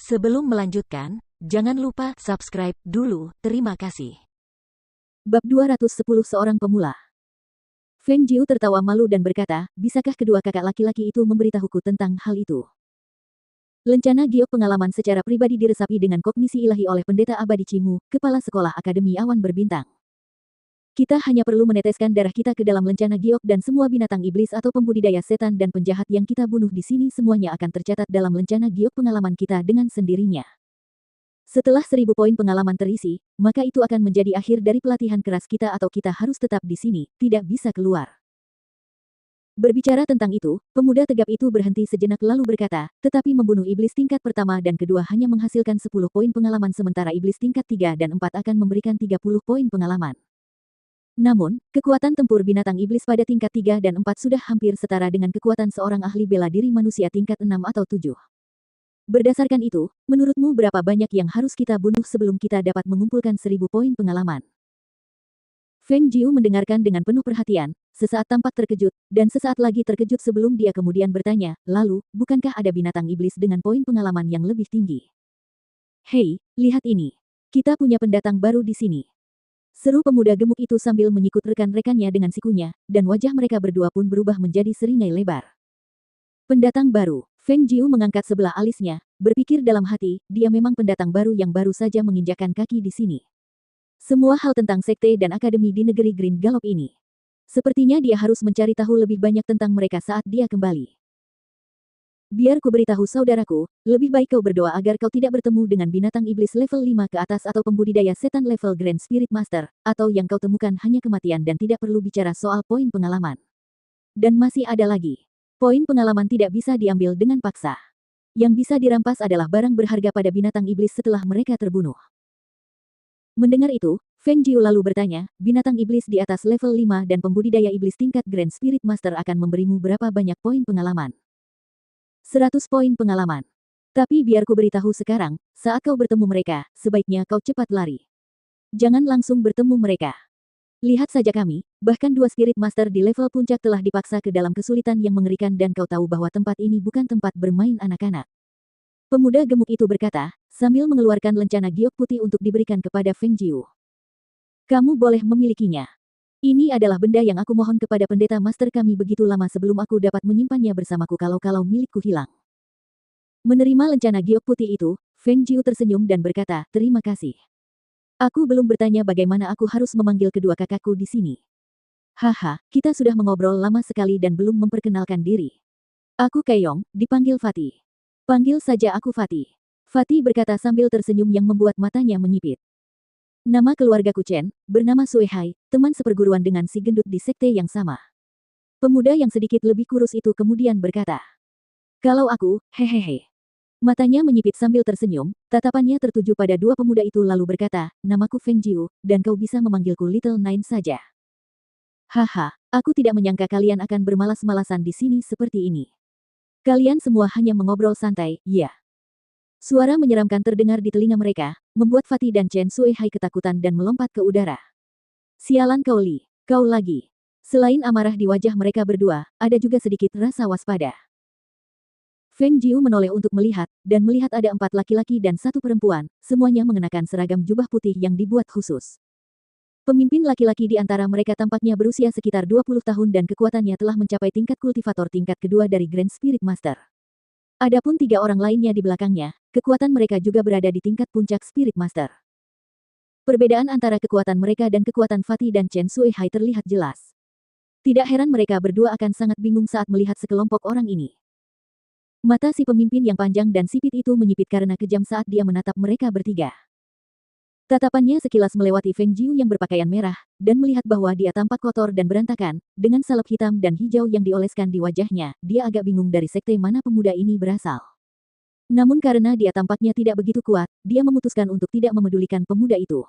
Sebelum melanjutkan, jangan lupa subscribe dulu, terima kasih. Bab 210 Seorang Pemula. Feng Jiu tertawa malu dan berkata, bisakah kedua kakak laki-laki itu memberitahuku tentang hal itu? Lencana giok pengalaman secara pribadi diresapi dengan kognisi ilahi oleh Pendeta Abadi Cimu, Kepala Sekolah Akademi Awan Berbintang. Kita hanya perlu meneteskan darah kita ke dalam lencana giok dan semua binatang iblis atau pembudidaya setan dan penjahat yang kita bunuh di sini semuanya akan tercatat dalam lencana giok pengalaman kita dengan sendirinya. Setelah 1000 poin pengalaman terisi, maka itu akan menjadi akhir dari pelatihan keras kita atau kita harus tetap di sini, tidak bisa keluar. Berbicara tentang itu, pemuda tegap itu berhenti sejenak lalu berkata, tetapi membunuh iblis tingkat pertama dan kedua hanya menghasilkan 10 poin pengalaman sementara iblis tingkat 3 dan 4 akan memberikan 30 poin pengalaman. Namun, kekuatan tempur binatang iblis pada tingkat 3 dan 4 sudah hampir setara dengan kekuatan seorang ahli bela diri manusia tingkat 6 atau 7. Berdasarkan itu, menurutmu berapa banyak yang harus kita bunuh sebelum kita dapat mengumpulkan 1000 poin pengalaman? Feng Jiu mendengarkan dengan penuh perhatian, sesaat tampak terkejut, dan sesaat lagi terkejut sebelum dia kemudian bertanya, lalu, bukankah ada binatang iblis dengan poin pengalaman yang lebih tinggi? Hei, lihat ini. Kita punya pendatang baru di sini. Seru pemuda gemuk itu sambil menyikut rekan-rekannya dengan sikunya, dan wajah mereka berdua pun berubah menjadi seringai lebar. Pendatang baru. Feng Jiu mengangkat sebelah alisnya, berpikir dalam hati, dia memang pendatang baru yang baru saja menginjakkan kaki di sini. Semua hal tentang sekte dan akademi di negeri Green Gallop ini. Sepertinya dia harus mencari tahu lebih banyak tentang mereka saat dia kembali. Biar ku beritahu saudaraku, lebih baik kau berdoa agar kau tidak bertemu dengan binatang iblis level 5 ke atas atau pembudidaya setan level Grand Spirit Master, atau yang kau temukan hanya kematian dan tidak perlu bicara soal poin pengalaman. Dan masih ada lagi. Poin pengalaman tidak bisa diambil dengan paksa. Yang bisa dirampas adalah barang berharga pada binatang iblis setelah mereka terbunuh. Mendengar itu, Feng Jiu lalu bertanya, binatang iblis di atas level 5 dan pembudidaya iblis tingkat Grand Spirit Master akan memberimu berapa banyak poin pengalaman? 100 poin pengalaman. Tapi biar ku beritahu sekarang, saat kau bertemu mereka, sebaiknya kau cepat lari. Jangan langsung bertemu mereka. Lihat saja kami, bahkan 2 Spirit Master di level puncak telah dipaksa ke dalam kesulitan yang mengerikan dan kau tahu bahwa tempat ini bukan tempat bermain anak-anak. Pemuda gemuk itu berkata, sambil mengeluarkan lencana giok putih untuk diberikan kepada Feng Jiu. Kamu boleh memilikinya. Ini adalah benda yang aku mohon kepada pendeta master kami begitu lama sebelum aku dapat menyimpannya bersamaku kalau milikku hilang. Menerima lencana giok putih itu, Feng Jiu tersenyum dan berkata, terima kasih. Aku belum bertanya bagaimana aku harus memanggil kedua kakakku di sini. Haha, kita sudah mengobrol lama sekali dan belum memperkenalkan diri. Aku Keyong, dipanggil Fatih. Panggil saja aku Fatih. Fatih berkata sambil tersenyum yang membuat matanya menyipit. Nama keluargaku Chen, bernama Sui Hai, teman seperguruan dengan si gendut di sekte yang sama. Pemuda yang sedikit lebih kurus itu kemudian berkata. Kalau aku, hehehe. Matanya menyipit sambil tersenyum, tatapannya tertuju pada dua pemuda itu lalu berkata, namaku Feng Jiu, dan kau bisa memanggilku Little Nine saja. Haha, aku tidak menyangka kalian akan bermalas-malasan di sini seperti ini. Kalian semua hanya mengobrol santai, ya. Suara menyeramkan terdengar di telinga mereka, membuat Fatih dan Chen Sui Hai ketakutan dan melompat ke udara. Sialan kau Li, kau lagi. Selain amarah di wajah mereka berdua, ada juga sedikit rasa waspada. Feng Jiu menoleh untuk melihat, dan melihat ada 4 laki-laki dan 1 perempuan, semuanya mengenakan seragam jubah putih yang dibuat khusus. Pemimpin laki-laki di antara mereka tampaknya berusia sekitar 20 tahun dan kekuatannya telah mencapai tingkat kultivator tingkat kedua dari Grand Spirit Master. Adapun 3 orang lainnya di belakangnya, kekuatan mereka juga berada di tingkat puncak Spirit Master. Perbedaan antara kekuatan mereka dan kekuatan Fatih dan Chen Sui Hai terlihat jelas. Tidak heran mereka berdua akan sangat bingung saat melihat sekelompok orang ini. Mata si pemimpin yang panjang dan sipit itu menyipit karena kejam saat dia menatap mereka bertiga. Tatapannya sekilas melewati Feng Jiu yang berpakaian merah, dan melihat bahwa dia tampak kotor dan berantakan, dengan salep hitam dan hijau yang dioleskan di wajahnya, dia agak bingung dari sekte mana pemuda ini berasal. Namun karena dia tampaknya tidak begitu kuat, dia memutuskan untuk tidak memedulikan pemuda itu.